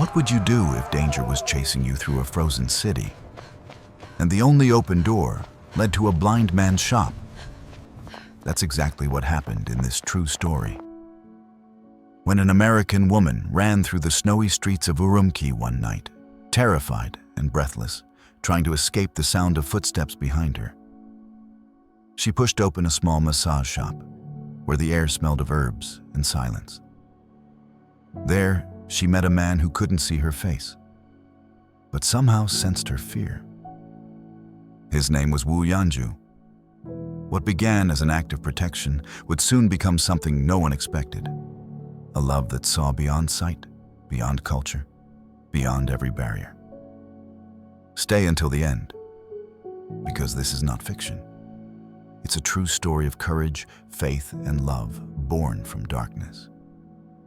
What would you do if danger was chasing you through a frozen city, and the only open door led to a blind man's shop? That's exactly what happened in this true story. When an American woman ran through the snowy streets of Urumqi one night, terrified and breathless, trying to escape the sound of footsteps behind her. She pushed open a small massage shop, where the air smelled of herbs and silence. There, she met a man who couldn't see her face, but somehow sensed her fear. His name was Wu Yanju. What began as an act of protection would soon become something no one expected. A love that saw beyond sight, beyond culture, beyond every barrier. Stay until the end, because this is not fiction. It's a true story of courage, faith, and love born from darkness.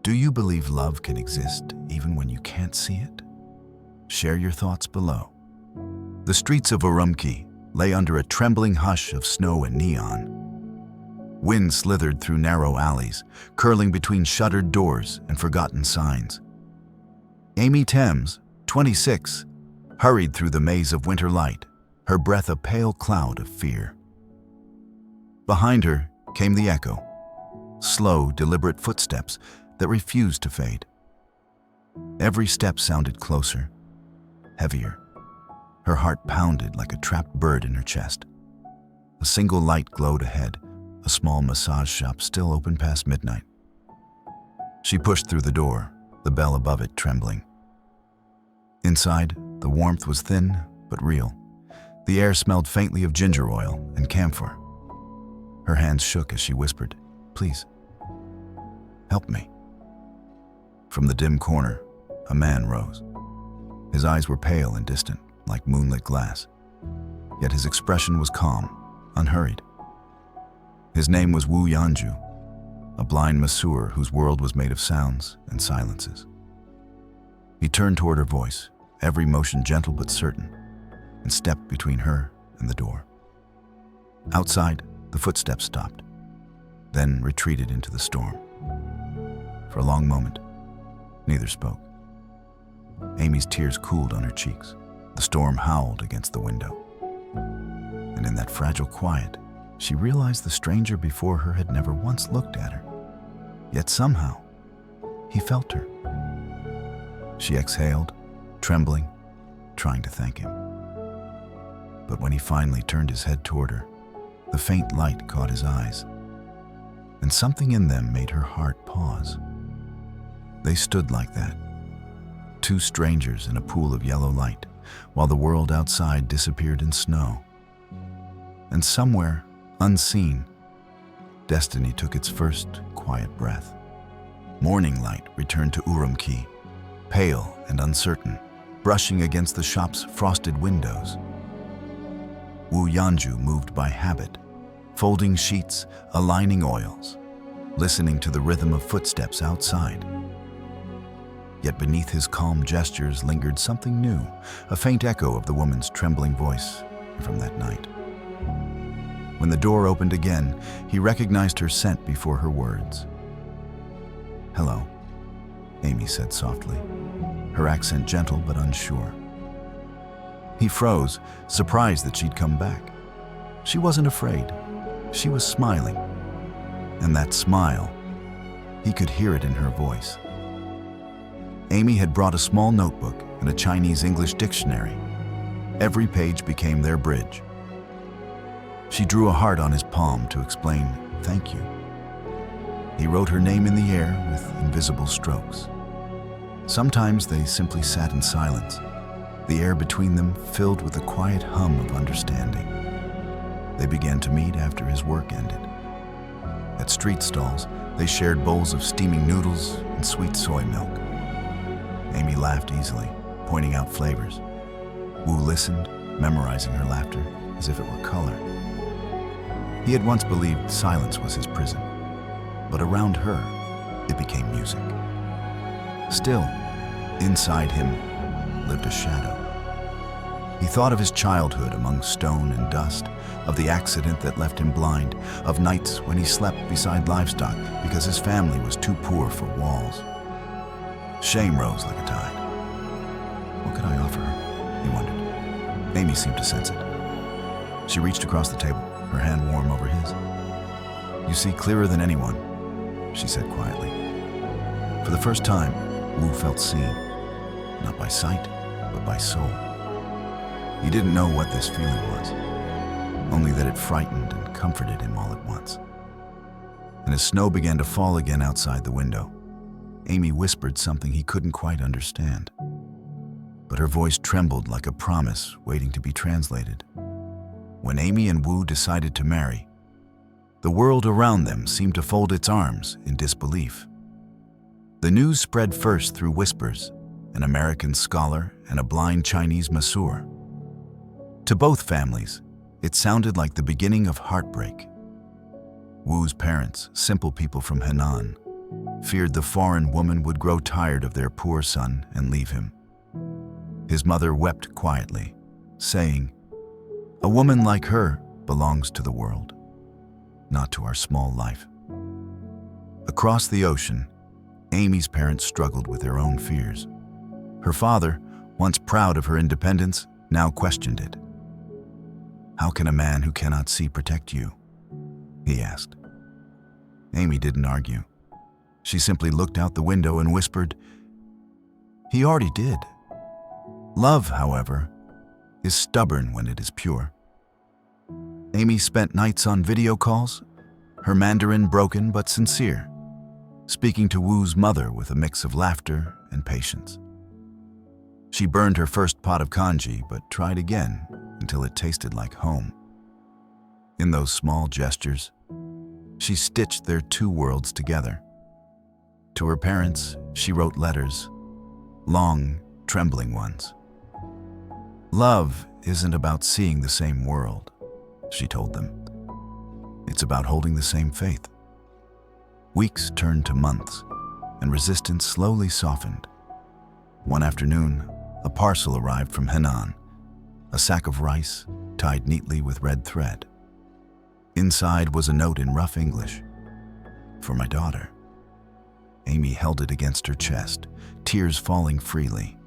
Do you believe love can exist even when you can't see it? Share your thoughts below. The streets of Urumqi lay under a trembling hush of snow and neon. Wind slithered through narrow alleys, curling between shuttered doors and forgotten signs. Amy Thames, 26, hurried through the maze of winter light, her breath a pale cloud of fear. Behind her came the echo, slow, deliberate footsteps that refused to fade. Every step sounded closer, heavier. Her heart pounded like a trapped bird in her chest. A single light glowed ahead, a small massage shop still open past midnight. She pushed through the door, the bell above it trembling. Inside, the warmth was thin but real. The air smelled faintly of ginger oil and camphor. Her hands shook as she whispered, "Please, help me." From the dim corner, a man rose. His eyes were pale and distant, like moonlit glass. Yet his expression was calm, unhurried. His name was Wu Yanju, a blind masseur whose world was made of sounds and silences. He turned toward her voice, every motion gentle but certain, and stepped between her and the door. Outside, the footsteps stopped, then retreated into the storm. For a long moment, neither spoke. Amy's tears cooled on her cheeks. The storm howled against the window. And in that fragile quiet, she realized the stranger before her had never once looked at her. Yet somehow, he felt her. She exhaled, trembling, trying to thank him. But when he finally turned his head toward her, the faint light caught his eyes, and something in them made her heart pause. They stood like that, two strangers in a pool of yellow light, while the world outside disappeared in snow. And somewhere, unseen, destiny took its first quiet breath. Morning light returned to Urumqi, pale and uncertain, brushing against the shop's frosted windows. Wu Yanju moved by habit, folding sheets, aligning oils, listening to the rhythm of footsteps outside. Yet beneath his calm gestures lingered something new, a faint echo of the woman's trembling voice from that night. When the door opened again, he recognized her scent before her words. "Hello," Amy said softly, her accent gentle but unsure. He froze, surprised that she'd come back. She wasn't afraid. She was smiling. And that smile, he could hear it in her voice. Amy had brought a small notebook and a Chinese-English dictionary. Every page became their bridge. She drew a heart on his palm to explain, "Thank you." He wrote her name in the air with invisible strokes. Sometimes they simply sat in silence, the air between them filled with a quiet hum of understanding. They began to meet after his work ended. At street stalls, they shared bowls of steaming noodles and sweet soy milk. Amy laughed easily, pointing out flavors. Wu listened, memorizing her laughter as if it were color. He had once believed silence was his prison, but around her, it became music. Still, inside him lived a shadow. He thought of his childhood among stone and dust, of the accident that left him blind, of nights when he slept beside livestock because his family was too poor for walls. Shame rose like a tide. Amy seemed to sense it. She reached across the table, her hand warm over his. "You see clearer than anyone," she said quietly. For the first time, Wu felt seen, not by sight, but by soul. He didn't know what this feeling was, only that it frightened and comforted him all at once. And as snow began to fall again outside the window, Amy whispered something he couldn't quite understand. But her voice trembled like a promise waiting to be translated. When Amy and Wu decided to marry, the world around them seemed to fold its arms in disbelief. The news spread first through whispers, an American scholar and a blind Chinese masseur. To both families, it sounded like the beginning of heartbreak. Wu's parents, simple people from Henan, feared the foreign woman would grow tired of their poor son and leave him. His mother wept quietly, saying, "A woman like her belongs to the world, not to our small life." Across the ocean, Amy's parents struggled with their own fears. Her father, once proud of her independence, now questioned it. "How can a man who cannot see protect you?" he asked. Amy didn't argue. She simply looked out the window and whispered, "He already did." Love, however, is stubborn when it is pure. Amy spent nights on video calls, her Mandarin broken but sincere, speaking to Wu's mother with a mix of laughter and patience. She burned her first pot of kanji but tried again until it tasted like home. In those small gestures, she stitched their two worlds together. To her parents, she wrote letters, long, trembling ones. "Love isn't about seeing the same world," she told them. "It's about holding the same faith." Weeks turned to months, and resistance slowly softened. One afternoon, a parcel arrived from Henan, a sack of rice tied neatly with red thread. Inside was a note in rough English. "For my daughter." Amy held it against her chest, tears falling freely.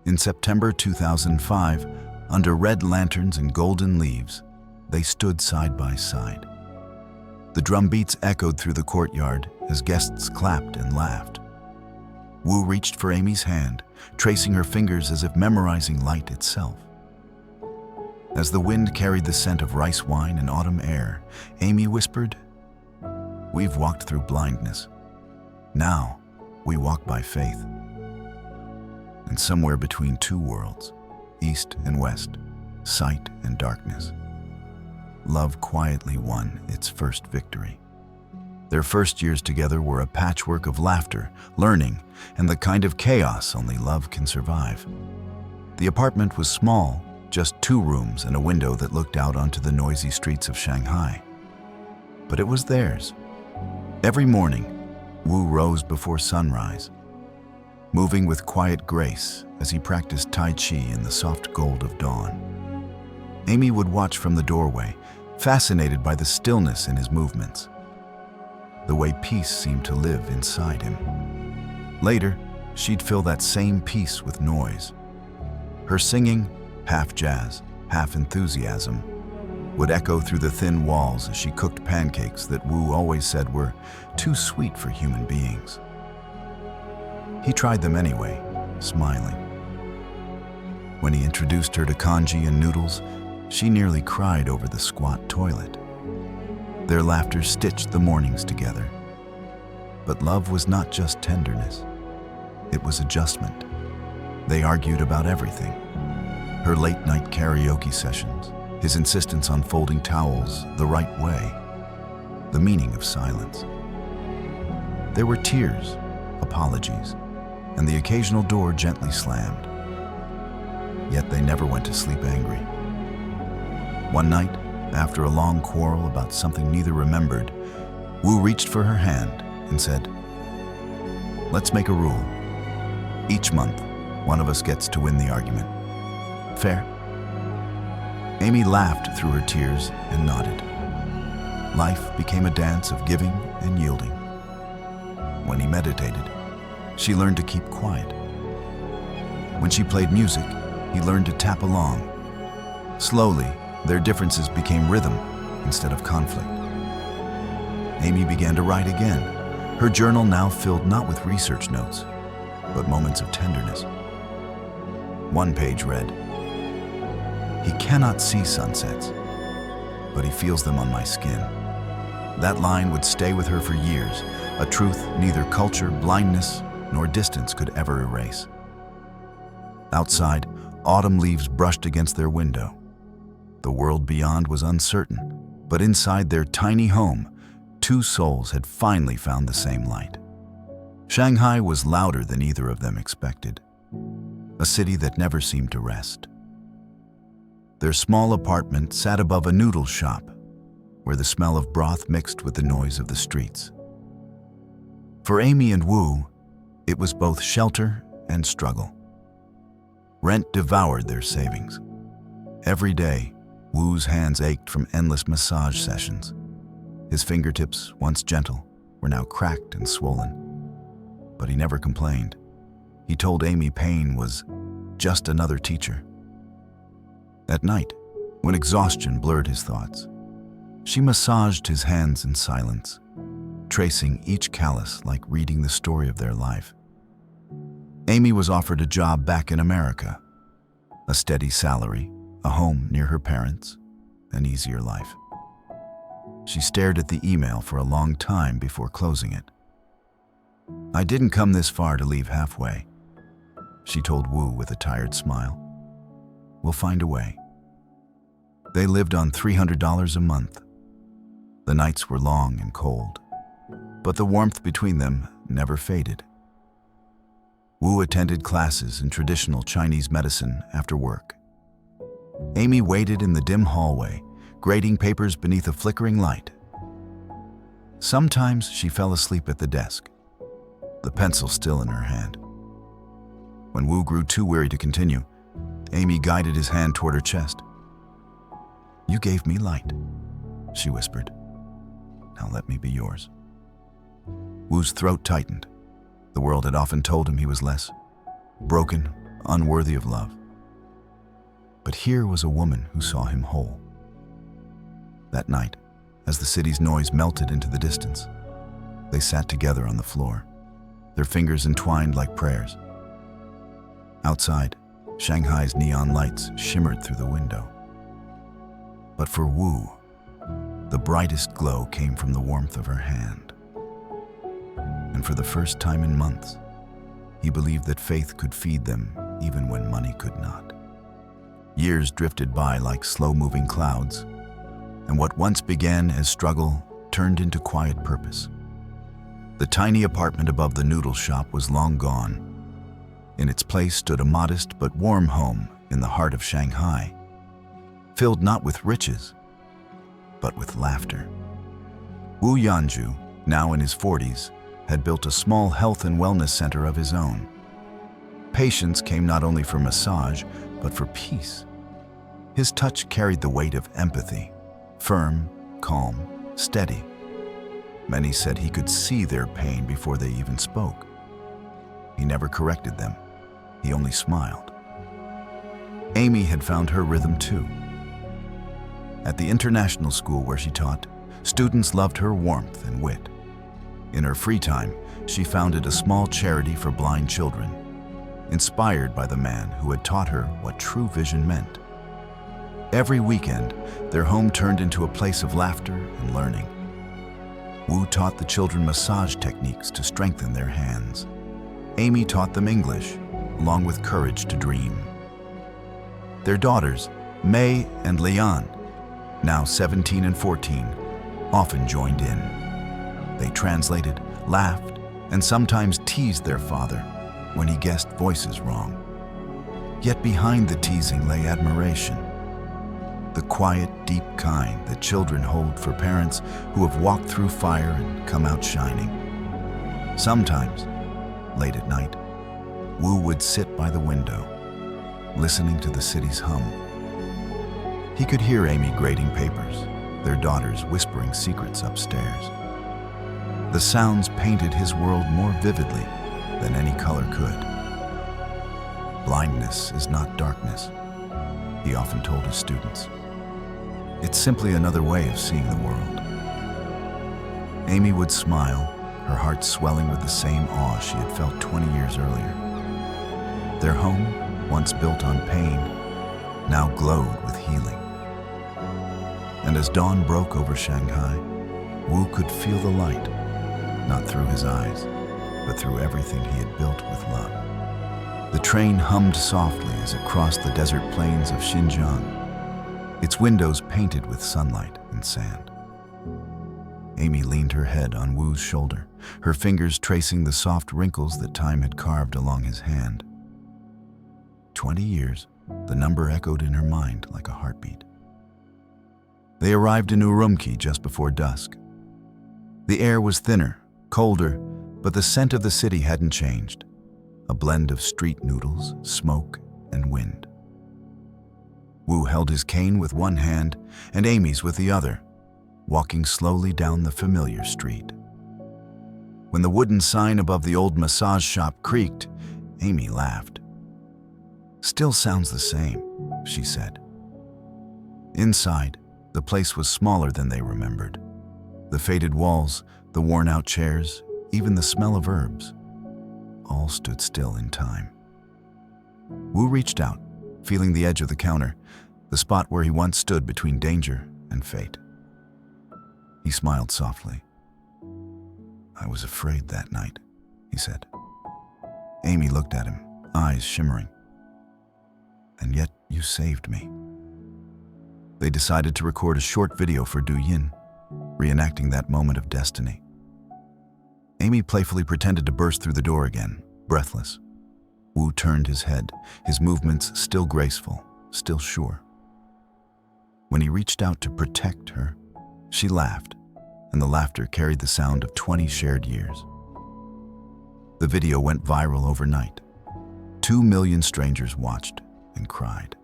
In September 2005, under red lanterns and golden leaves, they stood side by side. The drum beats echoed through the courtyard as guests clapped and laughed. Wu reached for Amy's hand, tracing her fingers as if memorizing light itself. As the wind carried the scent of rice wine and autumn air, Amy whispered, "We've walked through blindness. Now we walk by faith." And somewhere between two worlds, east and west, sight and darkness, love quietly won its first victory. Their first years together were a patchwork of laughter, learning, and the kind of chaos only love can survive. The apartment was small, just 2 rooms and a window that looked out onto the noisy streets of Shanghai. But it was theirs. Every morning, Wu rose before sunrise, moving with quiet grace as he practiced Tai Chi in the soft gold of dawn. Amy would watch from the doorway, fascinated by the stillness in his movements, the way peace seemed to live inside him. Later, she'd fill that same peace with noise. Her singing, half jazz, half enthusiasm, would echo through the thin walls as she cooked pancakes that Wu always said were too sweet for human beings. He tried them anyway, smiling. When he introduced her to kanji and noodles, she nearly cried over the squat toilet. Their laughter stitched the mornings together. But love was not just tenderness. It was adjustment. They argued about everything. Her late-night karaoke sessions, his insistence on folding towels the right way, the meaning of silence. There were tears, apologies, and the occasional door gently slammed. Yet they never went to sleep angry. One night, after a long quarrel about something neither remembered, Wu reached for her hand and said, "Let's make a rule. Each month, one of us gets to win the argument. Fair?" Amy laughed through her tears and nodded. Life became a dance of giving and yielding. When he meditated, she learned to keep quiet. When she played music, he learned to tap along, Slowly, their differences became rhythm instead of conflict. Amy began to write again, her journal now filled not with research notes, but moments of tenderness. One page read, "He cannot see sunsets, but he feels them on my skin." That line would stay with her for years, a truth neither culture, blindness, nor distance could ever erase. Outside, autumn leaves brushed against their window. The world beyond was uncertain, but inside their tiny home, two souls had finally found the same light. Shanghai was louder than either of them expected, a city that never seemed to rest. Their small apartment sat above a noodle shop, where the smell of broth mixed with the noise of the streets. For Amy and Wu, it was both shelter and struggle. Rent devoured their savings. Every day, Wu's hands ached from endless massage sessions. His fingertips, once gentle, were now cracked and swollen. But he never complained. He told Amy pain was just another teacher. At night, when exhaustion blurred his thoughts, she massaged his hands in silence, tracing each callus like reading the story of their life. Amy was offered a job back in America, a steady salary, a home near her parents, an easier life. She stared at the email for a long time before closing it. "I didn't come this far to leave halfway," she told Wu with a tired smile. "We'll find a way." They lived on $300 a month. The nights were long and cold, but the warmth between them never faded. Wu attended classes in traditional Chinese medicine after work. Amy waited in the dim hallway, grading papers beneath a flickering light. Sometimes she fell asleep at the desk, the pencil still in her hand. When Wu grew too weary to continue, Amy guided his hand toward her chest. "You gave me light," she whispered. "Now let me be yours." Wu's throat tightened. The world had often told him he was less, broken, unworthy of love. But here was a woman who saw him whole. That night, as the city's noise melted into the distance, they sat together on the floor, their fingers entwined like prayers. Outside, Shanghai's neon lights shimmered through the window. But for Wu, the brightest glow came from the warmth of her hand. And for the first time in months, he believed that faith could feed them even when money could not. Years drifted by like slow-moving clouds, and what once began as struggle turned into quiet purpose. The tiny apartment above the noodle shop was long gone. In its place stood a modest but warm home in the heart of Shanghai, filled not with riches, but with laughter. Wu Yanju, now in his 40s, had built a small health and wellness center of his own. Patients came not only for massage, but for peace. His touch carried the weight of empathy, firm, calm, steady. Many said he could see their pain before they even spoke. He never corrected them. He only smiled. Amy had found her rhythm too. At the international school where she taught, students loved her warmth and wit. In her free time, she founded a small charity for blind children, inspired by the man who had taught her what true vision meant. Every weekend, their home turned into a place of laughter and learning. Wu taught the children massage techniques to strengthen their hands. Amy taught them English, along with courage to dream. Their daughters, May and Lian, now 17 and 14, often joined in. They translated, laughed, and sometimes teased their father when he guessed voices wrong. Yet behind the teasing lay admiration, the quiet, deep kind that children hold for parents who have walked through fire and come out shining. Sometimes, late at night, Wu would sit by the window, listening to the city's hum. He could hear Amy grading papers, their daughters whispering secrets upstairs. The sounds painted his world more vividly than any color could. Blindness is not darkness. he often told his students. It's simply another way of seeing the world. Amy would smile, her heart swelling with the same awe she had felt 20 years earlier. Their home, once built on pain, now glowed with healing. And as dawn broke over Shanghai, Wu could feel the light, not through his eyes, but through everything he had built with love. The train hummed softly as it crossed the desert plains of Xinjiang, its windows painted with sunlight and sand. Amy leaned her head on Wu's shoulder, her fingers tracing the soft wrinkles that time had carved along his hand. 20 years, the number echoed in her mind like a heartbeat. They arrived in Urumqi just before dusk. The air was thinner, colder, but the scent of the city hadn't changed. A blend of street noodles, smoke, and wind. Wu held his cane with one hand and Amy's with the other, walking slowly down the familiar street. When the wooden sign above the old massage shop creaked, Amy laughed. "Still sounds the same," she said. Inside, the place was smaller than they remembered. The faded walls, the worn-out chairs, even the smell of herbs, all stood still in time. Wu reached out, feeling the edge of the counter, the spot where he once stood between danger and fate. He smiled softly. "I was afraid that night," he said. Amy looked at him, eyes shimmering. "And yet you saved me." They decided to record a short video for Douyin, reenacting that moment of destiny. Amy playfully pretended to burst through the door again, breathless. Wu turned his head, his movements still graceful, still sure. When he reached out to protect her, she laughed, and the laughter carried the sound of 20 shared years. The video went viral overnight. 2 million strangers watched and cried.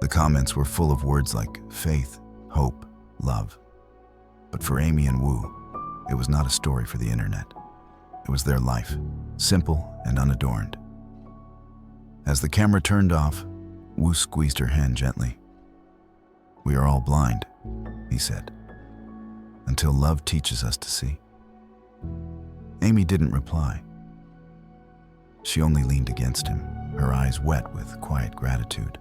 The comments were full of words like faith, hope, love. But for Amy and Wu, it was not a story for the internet. It was their life, simple and unadorned. As the camera turned off, Wu squeezed her hand gently. "We are all blind," he said, "until love teaches us to see." Amy didn't reply. She only leaned against him, her eyes wet with quiet gratitude.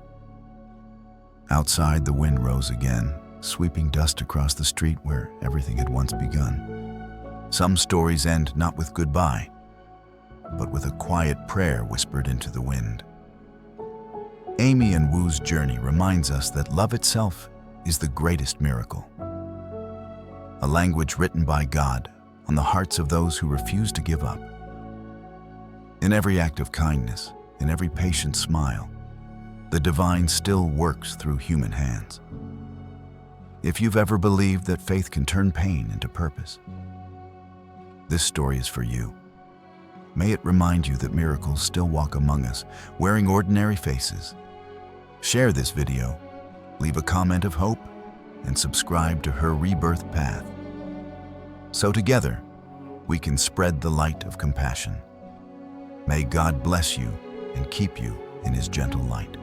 Outside, the wind rose again, sweeping dust across the street where everything had once begun. Some stories end not with goodbye, but with a quiet prayer whispered into the wind. Amy and Wu's journey reminds us that love itself is the greatest miracle. A language written by God on the hearts of those who refuse to give up. In every act of kindness, in every patient smile, the divine still works through human hands. If you've ever believed that faith can turn pain into purpose, this story is for you. May it remind you that miracles still walk among us, wearing ordinary faces. Share this video, leave a comment of hope, and subscribe to her rebirth path. So together, we can spread the light of compassion. May God bless you and keep you in His gentle light.